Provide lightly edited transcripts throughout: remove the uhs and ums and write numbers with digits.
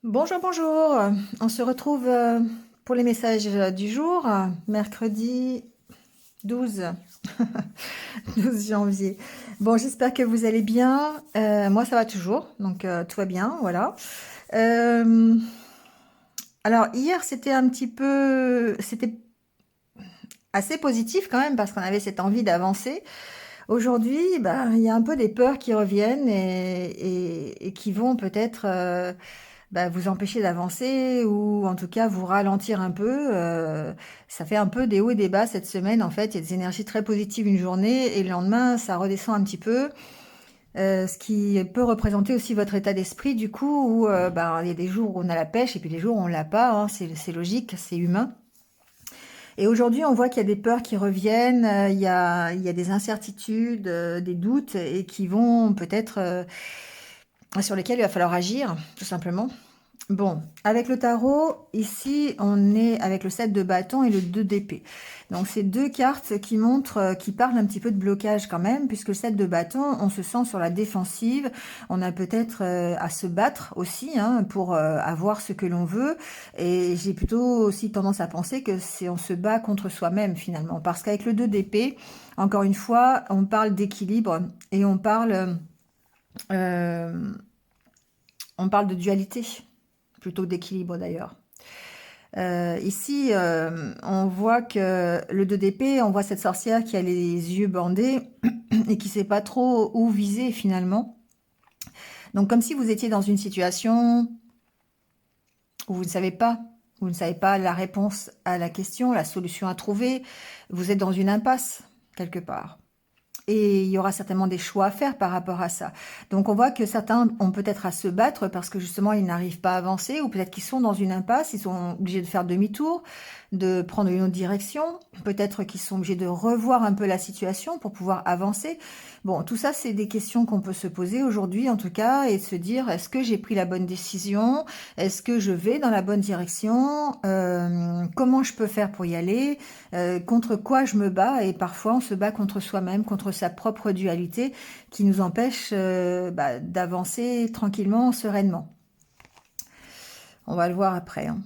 Bonjour, bonjour. On se retrouve pour les messages du jour, mercredi 12, 12 janvier. Bon, j'espère que vous allez bien. Moi, ça va toujours, donc tout va bien, voilà. Euh, alors, hier, c'était assez positif quand même parce qu'on avait cette envie d'avancer. Aujourd'hui, bah, il y a un peu des peurs qui reviennent et qui vont peut-être bah, vous empêcher d'avancer ou en tout cas vous ralentir un peu. Ça fait un peu des hauts et des bas cette semaine en fait. Il y a des énergies très positives une journée et le lendemain ça redescend un petit peu. Ce qui peut représenter aussi votre état d'esprit du coup où bah, il y a des jours où on a la pêche et puis des jours où on l'a pas, hein. C'est logique, c'est humain. Et aujourd'hui, on voit qu'il y a des peurs qui reviennent, il y a des incertitudes, des doutes et qui vont peut-être sur lesquels il va falloir agir, tout simplement. Bon, avec le tarot, ici, on est avec le 7 de bâton et le 2 d'épée. Donc, c'est deux cartes qui montrent, qui parlent un petit peu de blocage quand même, puisque le 7 de bâton, on se sent sur la défensive. On a peut-être à se battre aussi hein, pour avoir ce que l'on veut. Et j'ai plutôt aussi tendance à penser que c'est on se bat contre soi-même finalement. Parce qu'avec le 2 d'épée, encore une fois, on parle d'équilibre et euh, on parle de dualité plutôt que d'équilibre d'ailleurs. Ici, on voit que le 2 d'épée, on voit cette sorcière qui a les yeux bandés et qui ne sait pas trop où viser finalement. Donc comme si vous étiez dans une situation où vous ne savez pas la réponse à la question, la solution à trouver, vous êtes dans une impasse quelque part. Et il y aura certainement des choix à faire par rapport à ça. Donc on voit que certains ont peut-être à se battre parce que justement ils n'arrivent pas à avancer ou peut-être qu'ils sont dans une impasse, ils sont obligés de faire demi-tour, de prendre une autre direction, peut-être qu'ils sont obligés de revoir un peu la situation pour pouvoir avancer. Bon, tout ça c'est des questions qu'on peut se poser aujourd'hui en tout cas et se dire est-ce que j'ai pris la bonne décision? Est-ce que je vais dans la bonne direction? Comment je peux faire pour y aller? Contre quoi je me bats et parfois on se bat contre soi-même, contre sa propre dualité qui nous empêche bah, d'avancer tranquillement, sereinement. On va le voir après. Hein.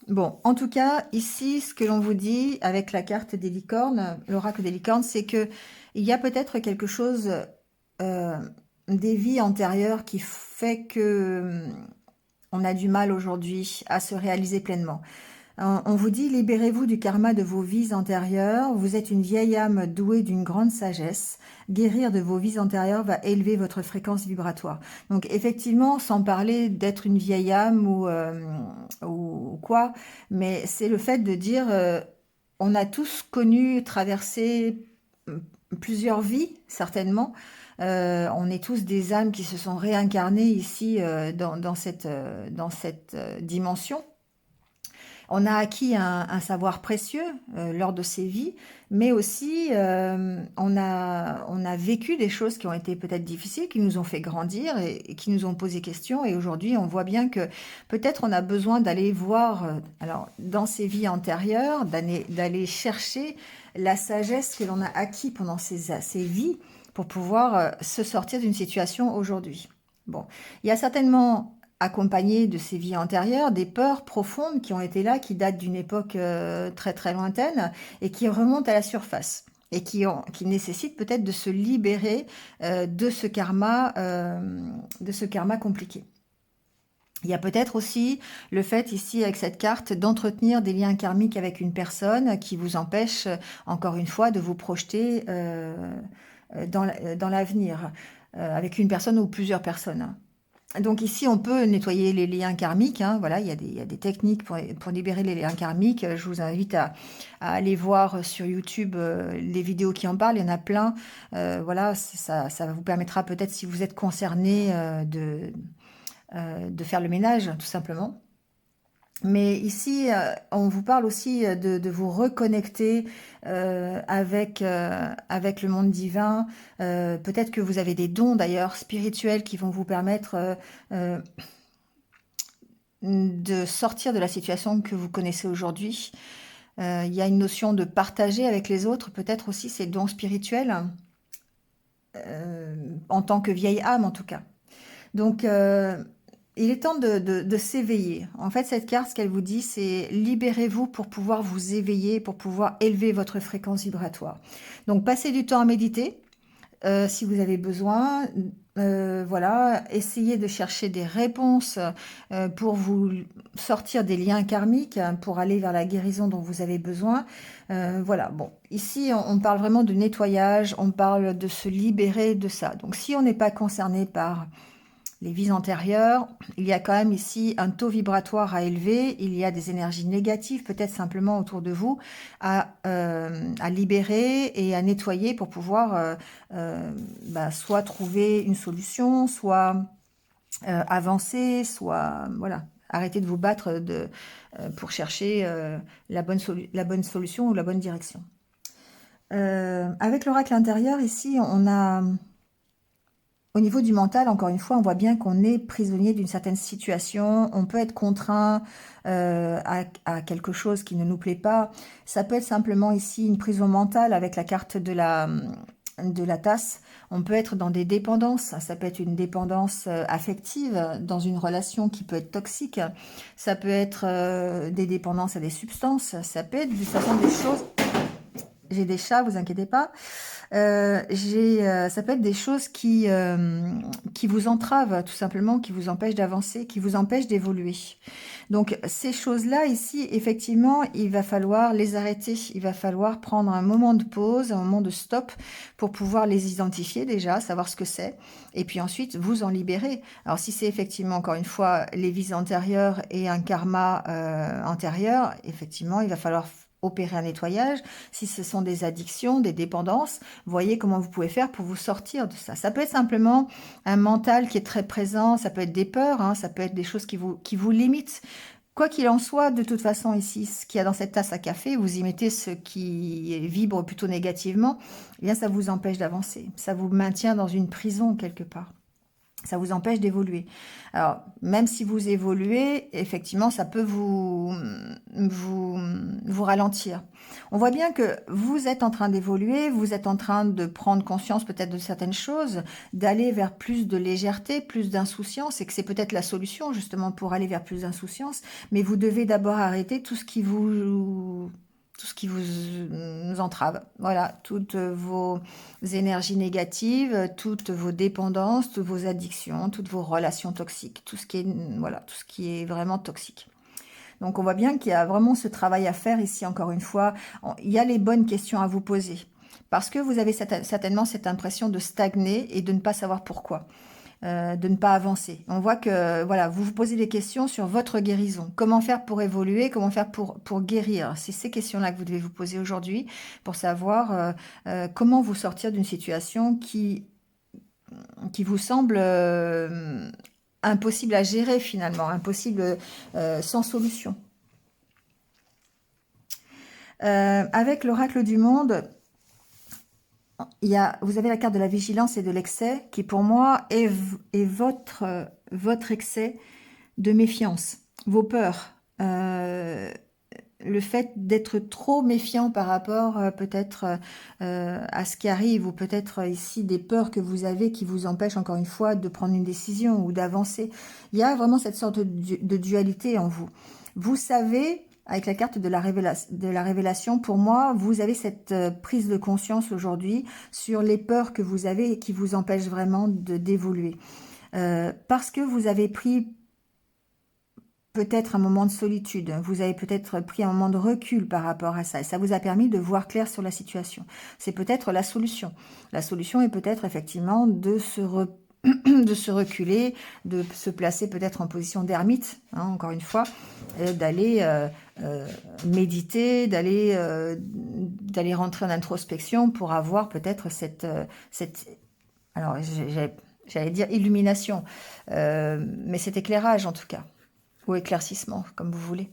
Bon, en tout cas, ici, ce que l'on vous dit avec la carte des licornes, l'oracle des licornes, c'est que il y a peut-être quelque chose euh, des vies antérieures qui fait que on a du mal aujourd'hui à se réaliser pleinement. On vous dit, libérez-vous du karma de vos vies antérieures. Vous êtes une vieille âme douée d'une grande sagesse. Guérir de vos vies antérieures va élever votre fréquence vibratoire. Donc effectivement, sans parler d'être une vieille âme ou quoi, mais c'est le fait de dire, on a tous connu, traversé plusieurs vies, certainement. On est tous des âmes qui se sont réincarnées ici dans cette dimension. On a acquis un savoir précieux lors de ces vies, mais aussi on a vécu des choses qui ont été peut-être difficiles, qui nous ont fait grandir et qui nous ont posé question. Et aujourd'hui, on voit bien que peut-être on a besoin d'aller voir, alors dans ces vies antérieures, d'aller chercher la sagesse que l'on a acquis pendant ces vies pour pouvoir se sortir d'une situation aujourd'hui. Bon, il y a certainement accompagné de ces vies antérieures, des peurs profondes qui ont été là, qui datent d'une époque très très lointaine et qui remontent à la surface et qui nécessitent peut-être de se libérer de ce karma compliqué. Il y a peut-être aussi le fait ici avec cette carte d'entretenir des liens karmiques avec une personne qui vous empêche encore une fois de vous projeter dans l'avenir avec une personne ou plusieurs personnes. Donc ici, on peut nettoyer les liens karmiques. Hein, voilà, il y a des techniques pour libérer les liens karmiques. Je vous invite à aller voir sur YouTube les vidéos qui en parlent. Il y en a plein. Voilà, ça vous permettra peut-être, si vous êtes concerné, de faire le ménage, tout simplement. Mais ici, on vous parle aussi de vous reconnecter avec le monde divin. Peut-être que vous avez des dons d'ailleurs spirituels qui vont vous permettre de sortir de la situation que vous connaissez aujourd'hui. Il y a une notion de partager avec les autres, peut-être aussi ces dons spirituels, en tant que vieille âme en tout cas. Donc, il est temps de s'éveiller. En fait, cette carte, ce qu'elle vous dit, c'est libérez-vous pour pouvoir vous éveiller, pour pouvoir élever votre fréquence vibratoire. Donc, passez du temps à méditer, si vous avez besoin. Voilà, essayez de chercher des réponses pour vous sortir des liens karmiques, hein, pour aller vers la guérison dont vous avez besoin. Voilà, bon, ici on parle vraiment de nettoyage, on parle de se libérer de ça. Donc si on n'est pas concerné par les vies antérieures, il y a quand même ici un taux vibratoire à élever, il y a des énergies négatives peut-être simplement autour de vous à libérer et à nettoyer pour pouvoir soit trouver une solution, soit avancer, soit voilà, arrêter de vous battre pour chercher la bonne solution ou la bonne direction. Avec l'oracle intérieur, ici, on a... Au niveau du mental, encore une fois, on voit bien qu'on est prisonnier d'une certaine situation. On peut être contraint à quelque chose qui ne nous plaît pas. Ça peut être simplement ici une prison mentale avec la carte de la tasse. On peut être dans des dépendances. Ça peut être une dépendance affective dans une relation qui peut être toxique. Ça peut être des dépendances à des substances. Ça peut être de toute façon des choses... J'ai des chats, vous inquiétez pas. Ça peut être des choses qui vous entravent, tout simplement, qui vous empêchent d'avancer, qui vous empêchent d'évoluer. Donc, ces choses-là, ici, effectivement, il va falloir les arrêter. Il va falloir prendre un moment de pause, un moment de stop pour pouvoir les identifier déjà, savoir ce que c'est, et puis ensuite vous en libérer. Alors, si c'est effectivement, encore une fois, les vies antérieures et un karma antérieur, effectivement, il va falloir opérer un nettoyage. Si ce sont des addictions, des dépendances, voyez comment vous pouvez faire pour vous sortir de ça. Ça peut être simplement un mental qui est très présent, ça peut être des peurs, hein, ça peut être des choses qui vous limitent. Quoi qu'il en soit, de toute façon, ici, ce qu'il y a dans cette tasse à café, vous y mettez ce qui vibre plutôt négativement, eh bien ça vous empêche d'avancer. Ça vous maintient dans une prison quelque part. Ça vous empêche d'évoluer. Alors, même si vous évoluez, effectivement, ça peut vous ralentir. On voit bien que vous êtes en train d'évoluer, vous êtes en train de prendre conscience peut-être de certaines choses, d'aller vers plus de légèreté, plus d'insouciance, et que c'est peut-être la solution justement pour aller vers plus d'insouciance. Mais vous devez d'abord arrêter tout ce qui vous entrave. Voilà, toutes vos énergies négatives, toutes vos dépendances, toutes vos addictions, toutes vos relations toxiques, tout ce qui est, voilà, tout ce qui est vraiment toxique. Donc on voit bien qu'il y a vraiment ce travail à faire ici, encore une fois. Il y a les bonnes questions à vous poser. Parce que vous avez certainement cette impression de stagner et de ne pas savoir pourquoi. De ne pas avancer. On voit que voilà, vous vous posez des questions sur votre guérison. Comment faire pour évoluer? Comment faire pour guérir? C'est ces questions-là que vous devez vous poser aujourd'hui pour savoir comment vous sortir d'une situation qui vous semble impossible à gérer finalement, impossible sans solution. Avec l'oracle du monde, vous avez la carte de la vigilance et de l'excès qui pour moi est votre excès de méfiance, vos peurs, le fait d'être trop méfiant par rapport peut-être à ce qui arrive ou peut-être ici des peurs que vous avez qui vous empêchent encore une fois de prendre une décision ou d'avancer. Il y a vraiment cette sorte de dualité en vous. Vous savez... Avec la carte de la révélation, pour moi, vous avez cette prise de conscience aujourd'hui sur les peurs que vous avez et qui vous empêchent vraiment d'évoluer. Parce que vous avez pris peut-être un moment de solitude, vous avez peut-être pris un moment de recul par rapport à ça, et ça vous a permis de voir clair sur la situation. C'est peut-être la solution. La solution est peut-être effectivement de se reculer, de se placer peut-être en position d'ermite, hein, encore une fois, d'aller méditer, d'aller rentrer en introspection pour avoir peut-être cette alors j'allais dire illumination, mais cet éclairage en tout cas, ou éclaircissement, comme vous voulez.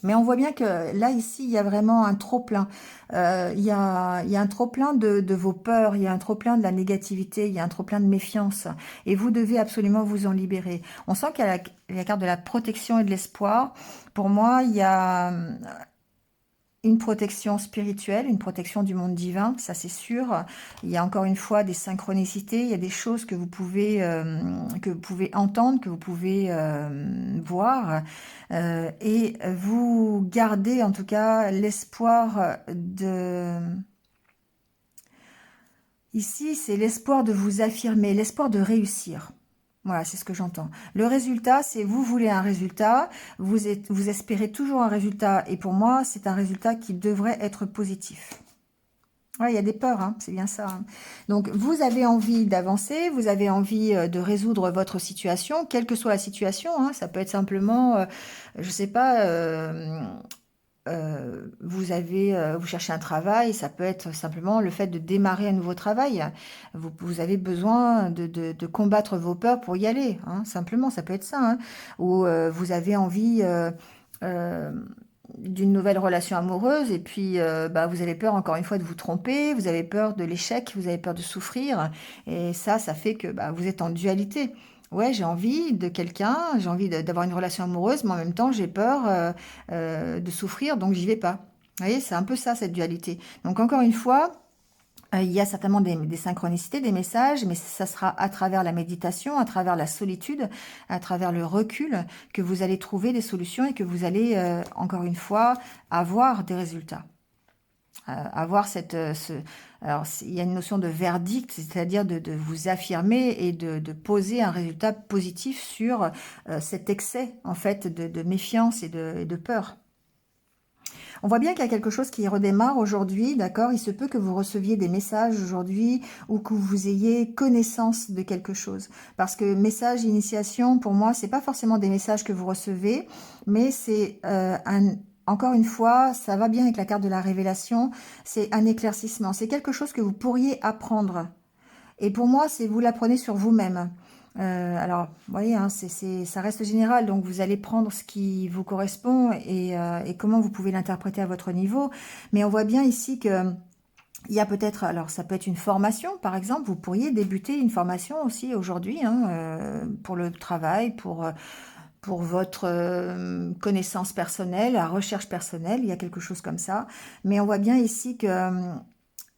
Mais on voit bien que là, ici, il y a vraiment un trop-plein. Il y a un trop-plein de vos peurs, il y a un trop-plein de la négativité, il y a un trop-plein de méfiance. Et vous devez absolument vous en libérer. On sent qu'il y a la carte de la protection et de l'espoir. Pour moi, il y a une protection spirituelle, une protection du monde divin, ça c'est sûr. Il y a encore une fois des synchronicités, il y a des choses que vous pouvez entendre, que vous pouvez voir. Et vous gardez en tout cas l'espoir de... Ici, c'est l'espoir de vous affirmer, l'espoir de réussir. Voilà, c'est ce que j'entends. Le résultat, c'est vous voulez un résultat, vous espérez toujours un résultat, et pour moi, c'est un résultat qui devrait être positif. Ouais, il y a des peurs, hein, c'est bien ça. Hein. Donc, vous avez envie d'avancer, vous avez envie de résoudre votre situation, quelle que soit la situation. Hein, ça peut être simplement, je sais pas, vous cherchez un travail, ça peut être simplement le fait de démarrer un nouveau travail. Vous avez besoin de combattre vos peurs pour y aller, hein, simplement, ça peut être ça. Hein. Ou vous avez envie euh, d'une nouvelle relation amoureuse et puis vous avez peur encore une fois de vous tromper, vous avez peur de l'échec, vous avez peur de souffrir. Et ça fait que vous êtes en dualité. Ouais, j'ai envie de quelqu'un, j'ai envie d'avoir une relation amoureuse, mais en même temps, j'ai peur de souffrir, donc j'y vais pas. Vous voyez, c'est un peu ça, cette dualité. Donc, encore une fois, il y a certainement des synchronicités, des messages, mais ça sera à travers la méditation, à travers la solitude, à travers le recul, que vous allez trouver des solutions et que vous allez, encore une fois, avoir des résultats. Avoir alors, il y a une notion de verdict, c'est-à-dire de vous affirmer et de poser un résultat positif sur cet excès, en fait, de méfiance et de peur. On voit bien qu'il y a quelque chose qui redémarre aujourd'hui, d'accord? Il se peut que vous receviez des messages aujourd'hui ou que vous ayez connaissance de quelque chose. Parce que message, initiation, pour moi, c'est pas forcément des messages que vous recevez, mais c'est encore une fois, ça va bien avec la carte de la révélation, c'est un éclaircissement. C'est quelque chose que vous pourriez apprendre. Et pour moi, c'est vous l'apprenez sur vous-même. Alors, vous voyez, hein, ça reste général, donc vous allez prendre ce qui vous correspond et comment vous pouvez l'interpréter à votre niveau. Mais on voit bien ici que il y a peut-être, alors ça peut être une formation, par exemple, vous pourriez débuter une formation aussi aujourd'hui pour le travail, pour votre connaissance personnelle, la recherche personnelle, il y a quelque chose comme ça. Mais on voit bien ici que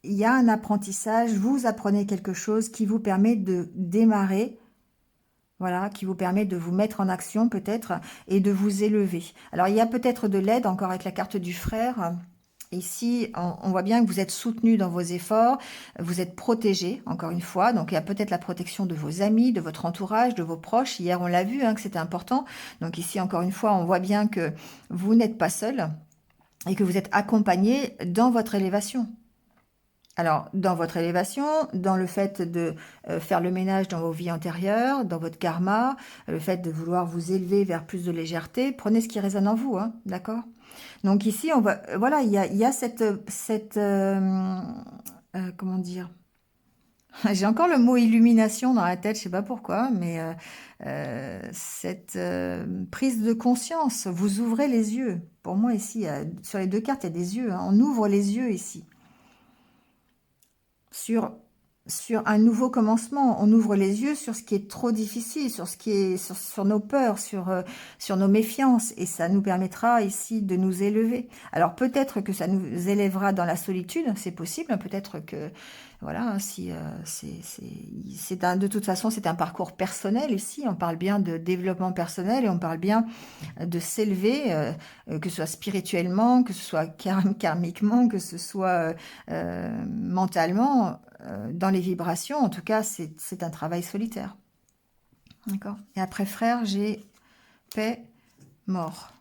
il y a un apprentissage, vous apprenez quelque chose qui vous permet de démarrer, voilà, qui vous permet de vous mettre en action peut-être et de vous élever. Alors il y a peut-être de l'aide encore avec la carte du frère. Ici, on voit bien que vous êtes soutenu dans vos efforts, vous êtes protégé, encore une fois. Donc il y a peut-être la protection de vos amis, de votre entourage, de vos proches. Hier, on l'a vu que c'était important. Donc ici, encore une fois, on voit bien que vous n'êtes pas seul et que vous êtes accompagné dans votre élévation. Alors, dans votre élévation, dans le fait de faire le ménage dans vos vies antérieures, dans votre karma, le fait de vouloir vous élever vers plus de légèreté, prenez ce qui résonne en vous, hein, d'accord? Donc ici, on va, voilà, il y a comment dire? J'ai encore le mot illumination dans la tête, je sais pas pourquoi, mais cette prise de conscience, vous ouvrez les yeux. Pour moi ici, sur les deux cartes, il y a des yeux, hein, on ouvre les yeux ici. Sur un nouveau commencement. On ouvre les yeux sur ce qui est trop difficile, sur ce qui est sur nos peurs, sur nos méfiances, et ça nous permettra ici de nous élever. Alors peut-être que ça nous élèvera dans la solitude, c'est possible, peut-être que voilà, si de toute façon c'est un parcours personnel ici, on parle bien de développement personnel et on parle bien de s'élever, que ce soit spirituellement, que ce soit karmiquement, que ce soit mentalement, dans les vibrations. En tout cas, c'est un travail solitaire. D'accord. Et après frère, j'ai paix, mort,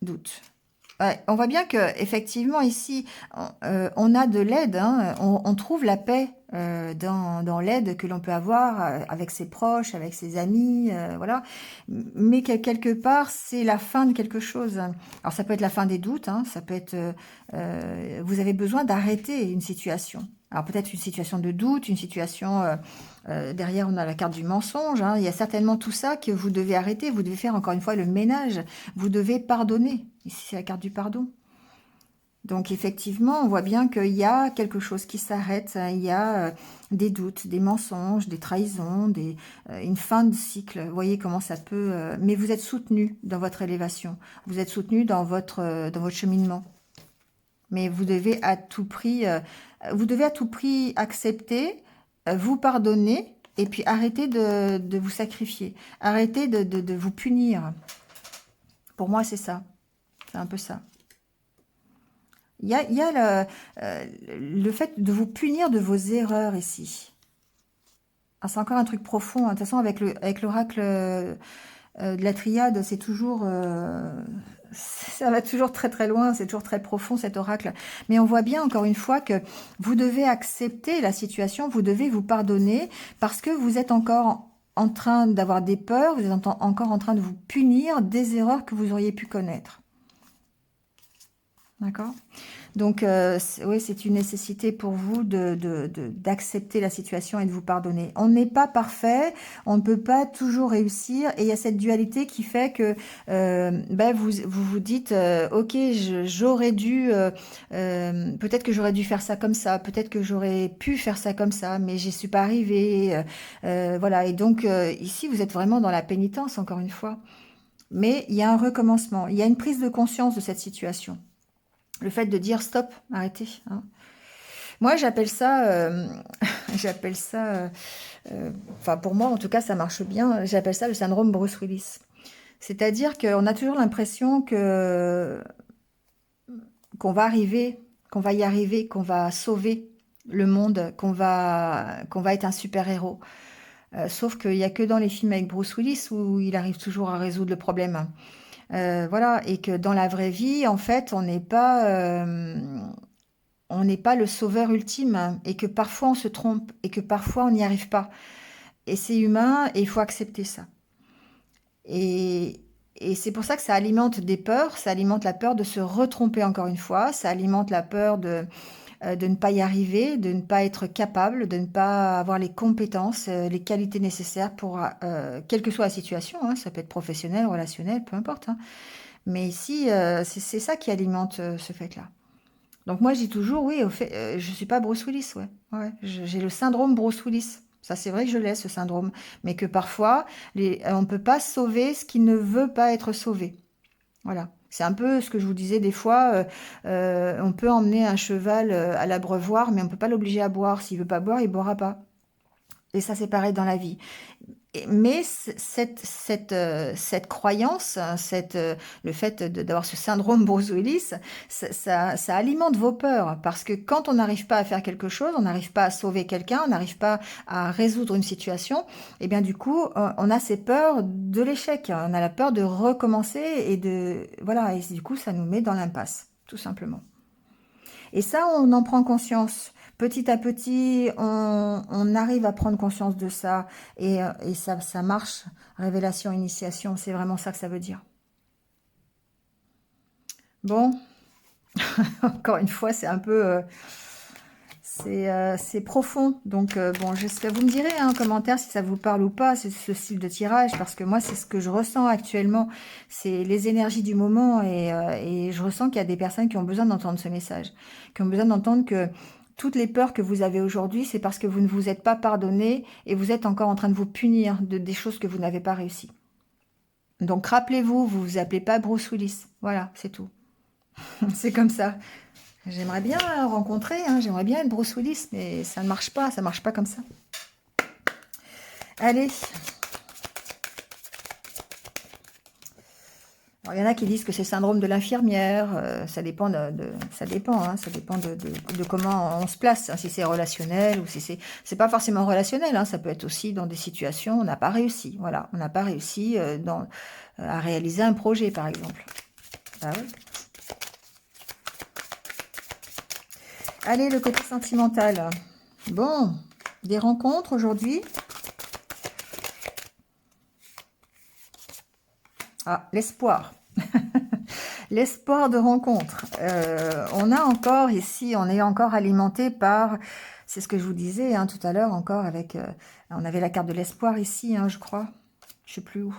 doute. Ouais, on voit bien que effectivement ici, on a de l'aide, hein, on trouve la paix dans l'aide que l'on peut avoir avec ses proches, avec ses amis, voilà. Mais quelque part, c'est la fin de quelque chose. Alors ça peut être la fin des doutes, hein, ça peut être, vous avez besoin d'arrêter une situation. Alors peut-être une situation de doute, une situation, derrière on a la carte du mensonge, hein, il y a certainement tout ça que vous devez arrêter, vous devez faire encore une fois le ménage, vous devez pardonner. Ici c'est la carte du pardon. Donc effectivement, on voit bien qu'il y a quelque chose qui s'arrête, il y a des doutes, des mensonges, des trahisons, une fin de cycle. Vous voyez comment ça peut... mais vous êtes soutenu dans votre élévation, vous êtes soutenu dans votre cheminement. mais vous devez à tout prix, accepter, vous pardonner, et puis arrêter de vous sacrifier. Arrêtez de vous punir. Pour moi, c'est ça. C'est un peu ça. Il y a le fait de vous punir de vos erreurs ici. Ah, c'est encore un truc profond, hein. De toute façon, avec l'oracle de la triade, c'est toujours... ça va toujours très très loin, c'est toujours très profond cet oracle. Mais on voit bien encore une fois que vous devez accepter la situation, vous devez vous pardonner parce que vous êtes encore en train d'avoir des peurs, vous êtes encore en train de vous punir des erreurs que vous auriez pu connaître. D'accord? Donc, oui, c'est une nécessité pour vous d'accepter la situation et de vous pardonner. On n'est pas parfait, on ne peut pas toujours réussir, et il y a cette dualité qui fait que vous dites, ok, j'aurais dû, peut-être que j'aurais dû faire ça comme ça, peut-être que j'aurais pu faire ça comme ça, mais j'y suis pas arrivée. Voilà, et donc ici, vous êtes vraiment dans la pénitence, encore une fois. Mais il y a un recommencement, il y a une prise de conscience de cette situation. Le fait de dire stop, arrêtez. Hein. Moi, j'appelle ça, enfin pour moi en tout cas, ça marche bien. J'appelle ça le syndrome Bruce Willis. C'est-à-dire qu'on a toujours l'impression qu'on va arriver, qu'on va y arriver, qu'on va sauver le monde, qu'on va être un super-héros. Sauf qu'il n'y a que dans les films avec Bruce Willis où il arrive toujours à résoudre le problème. Voilà, et que dans la vraie vie, en fait, on n'est pas le sauveur ultime, hein, et que parfois on se trompe et que parfois on n'y arrive pas. Et c'est humain et il faut accepter ça. Et, et c'est pour ça que ça alimente des peurs, ça alimente la peur de se retromper encore une fois, ça alimente la peur de ne pas y arriver, de ne pas être capable, de ne pas avoir les compétences, les qualités nécessaires pour, quelle que soit la situation, hein, ça peut être professionnel, relationnel, peu importe. Hein. Mais ici, c'est ça qui alimente ce fait-là. Donc moi, je dis toujours, oui, je suis pas Bruce Willis, ouais. Ouais, j'ai le syndrome Bruce Willis. Ça, c'est vrai que je l'ai, ce syndrome. Mais que parfois, on ne peut pas sauver ce qui ne veut pas être sauvé. Voilà. C'est un peu ce que je vous disais des fois, on peut emmener un cheval à l'abreuvoir, mais on ne peut pas l'obliger à boire. S'il veut pas boire, il boira pas. Et ça, c'est pareil dans la vie. Mais cette croyance, le fait d'avoir ce syndrome Bruce Willis, ça alimente vos peurs. Parce que quand on n'arrive pas à faire quelque chose, on n'arrive pas à sauver quelqu'un, on n'arrive pas à résoudre une situation, et bien du coup, on a ces peurs de l'échec. On a la peur de recommencer voilà, et du coup, ça nous met dans l'impasse, tout simplement. Et ça, on en prend conscience. Petit à petit, on arrive à prendre conscience de ça. Et ça marche. Révélation, initiation, c'est vraiment ça que ça veut dire. Bon, encore une fois, c'est un peu... c'est profond. Donc, bon, j'espère, vous me direz en commentaire si ça vous parle ou pas, ce style de tirage, parce que moi, c'est ce que je ressens actuellement. C'est les énergies du moment, et je ressens qu'il y a des personnes qui ont besoin d'entendre ce message, qui ont besoin d'entendre que toutes les peurs que vous avez aujourd'hui, c'est parce que vous ne vous êtes pas pardonné et vous êtes encore en train de vous punir des choses que vous n'avez pas réussi. Donc, rappelez-vous, vous vous appelez pas Bruce Willis. Voilà, c'est tout. C'est comme ça. J'aimerais bien rencontrer, hein, j'aimerais bien être Bruce Willis, mais ça ne marche pas comme ça. Allez. Alors, il y en a qui disent que c'est le syndrome de l'infirmière, ça dépend ça dépend, hein, ça dépend de comment on se place, hein, si c'est relationnel ou si c'est pas forcément relationnel, hein, ça peut être aussi dans des situations où on n'a pas réussi, voilà, on n'a pas réussi à réaliser un projet par exemple. Ah oui. Allez, le côté sentimental. Bon, des rencontres aujourd'hui. Ah, l'espoir. L'espoir de rencontre. On a encore ici, on est encore alimenté par, c'est ce que je vous disais hein, tout à l'heure encore avec, on avait la carte de l'espoir ici, hein, je crois. Je sais plus où.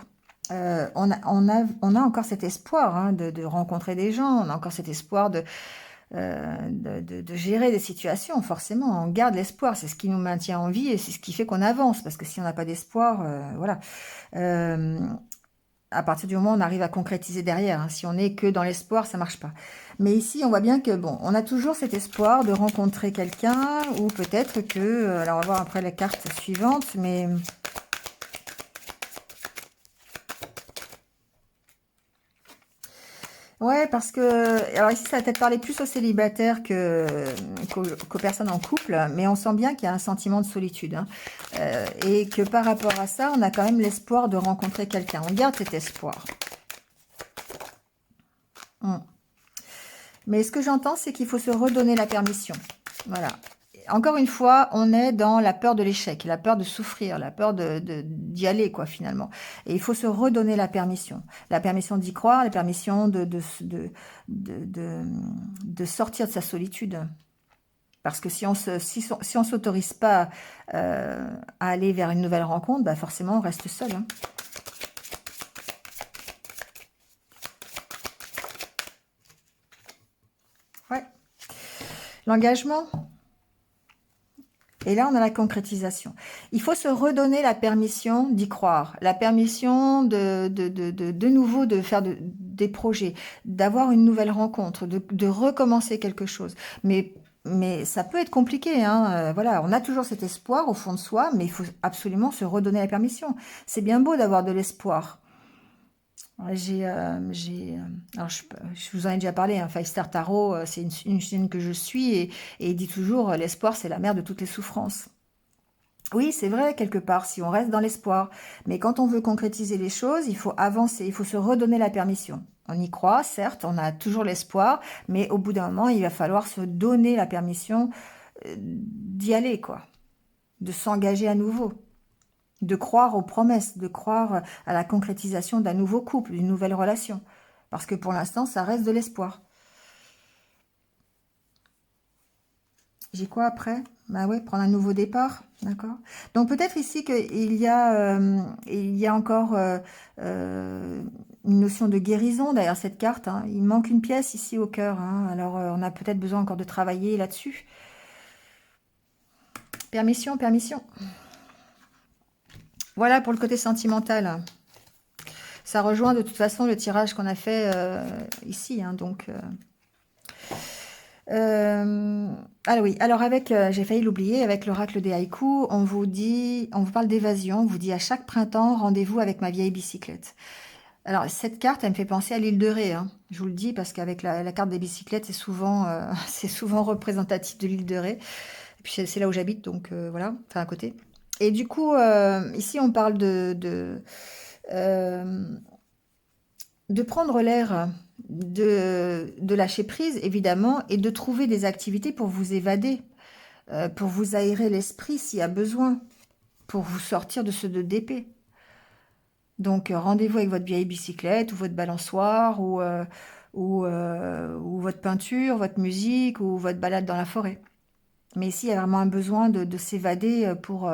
On a encore cet espoir hein, de rencontrer des gens, on a encore cet espoir de gérer des situations, forcément, on garde l'espoir, c'est ce qui nous maintient en vie et c'est ce qui fait qu'on avance, parce que si on n'a pas d'espoir, voilà. à partir du moment où on arrive à concrétiser derrière. Hein. Si on n'est que dans l'espoir, ça marche pas. Mais ici, on voit bien que, bon, on a toujours cet espoir de rencontrer quelqu'un, ou peut-être que, alors on va voir après la carte suivante, mais... Ouais, parce que... Alors ici, ça va peut-être parler plus aux célibataires qu'aux personnes en couple, mais on sent bien qu'il y a un sentiment de solitude. Hein. Et que par rapport à ça, on a quand même l'espoir de rencontrer quelqu'un. On garde cet espoir. Mais ce que j'entends, c'est qu'il faut se redonner la permission. Voilà. Encore une fois, on est dans la peur de l'échec, la peur de souffrir, la peur d'y aller, quoi, finalement. Et il faut se redonner la permission. La permission d'y croire, la permission de sortir de sa solitude. Parce que si on s'autorise pas à aller vers une nouvelle rencontre, bah forcément, on reste seul. Hein. Ouais. L'engagement. Et là, on a la concrétisation. Il faut se redonner la permission d'y croire, la permission de nouveau de faire des projets, d'avoir une nouvelle rencontre, de recommencer quelque chose. Mais ça peut être compliqué, hein. Voilà, on a toujours cet espoir au fond de soi, mais il faut absolument se redonner la permission. C'est bien beau d'avoir de l'espoir. Alors je vous en ai déjà parlé, hein, Five Star Tarot, c'est une chaîne que je suis et il dit toujours, l'espoir c'est la mère de toutes les souffrances. Oui, c'est vrai, quelque part, si on reste dans l'espoir. Mais quand on veut concrétiser les choses, il faut avancer, il faut se redonner la permission. On y croit, certes, on a toujours l'espoir, mais au bout d'un moment, il va falloir se donner la permission d'y aller, quoi. De s'engager à nouveau. De croire aux promesses, de croire à la concrétisation d'un nouveau couple, d'une nouvelle relation. Parce que pour l'instant, ça reste de l'espoir. J'ai quoi après? Bah ouais, prendre un nouveau départ, d'accord. Donc peut-être ici il y a encore une notion de guérison derrière cette carte. Hein. Il manque une pièce ici au cœur. Hein. Alors on a peut-être besoin encore de travailler là-dessus. Permission, permission. Voilà pour le côté sentimental. Ça rejoint de toute façon le tirage qu'on a fait ici. Hein, donc... ah oui, alors j'ai failli l'oublier, avec l'oracle des haïkus, on vous parle d'évasion, on vous dit à chaque printemps, rendez-vous avec ma vieille bicyclette. Alors cette carte, elle me fait penser à l'île de Ré, hein. Je vous le dis parce qu'avec la carte des bicyclettes, c'est souvent représentatif de l'île de Ré. Et puis c'est là où j'habite, donc voilà, enfin à côté. Et du coup, ici on parle euh, de prendre l'air, de lâcher prise, évidemment, et de trouver des activités pour vous évader, pour vous aérer l'esprit s'il y a besoin, pour vous sortir de ce 2DP. Donc, rendez-vous avec votre vieille bicyclette, ou votre balançoire, ou votre peinture, votre musique, ou votre balade dans la forêt. Mais ici, il y a vraiment un besoin de s'évader pour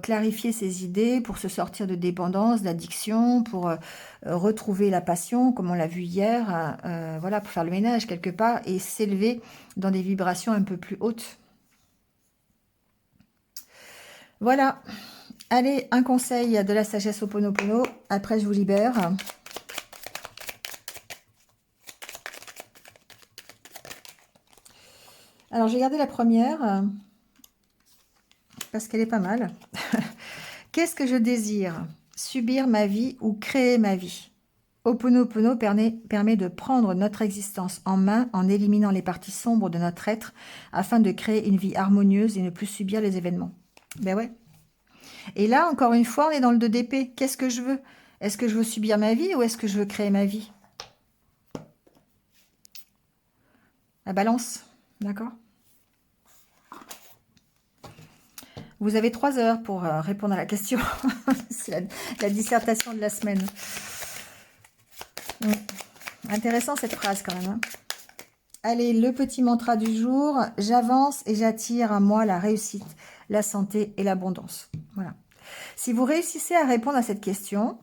clarifier ses idées, pour se sortir de dépendance, d'addiction, pour retrouver la passion, comme on l'a vu hier, voilà, pour faire le ménage quelque part et s'élever dans des vibrations un peu plus hautes. Voilà. Allez, un conseil de la sagesse Ho'oponopono. Après, je vous libère. Alors, j'ai gardé la première parce qu'elle est pas mal. Qu'est-ce que je désire? Subir ma vie ou créer ma vie? Ho'oponopono permet de prendre notre existence en main en éliminant les parties sombres de notre être afin de créer une vie harmonieuse et ne plus subir les événements. Ben ouais. Et là, encore une fois, on est dans le 2DP. Qu'est-ce que je veux? Est-ce que je veux subir ma vie ou est-ce que je veux créer ma vie? La balance, d'accord? Vous avez 3 heures pour répondre à la question. C'est la dissertation de la semaine. Intéressant cette phrase quand même. Hein. Allez, le petit mantra du jour. J'avance et j'attire à moi la réussite, la santé et l'abondance. Voilà. Si vous réussissez à répondre à cette question,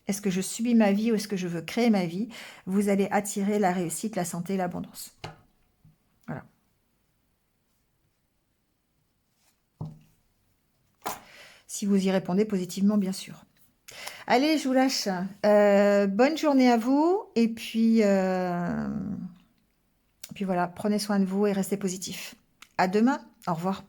est-ce que je subis ma vie ou est-ce que je veux créer ma vie? Vous allez attirer la réussite, la santé et l'abondance. Voilà. Si vous y répondez positivement, bien sûr. Allez, je vous lâche. Bonne journée à vous. Et puis voilà, prenez soin de vous et restez positifs. À demain. Au revoir.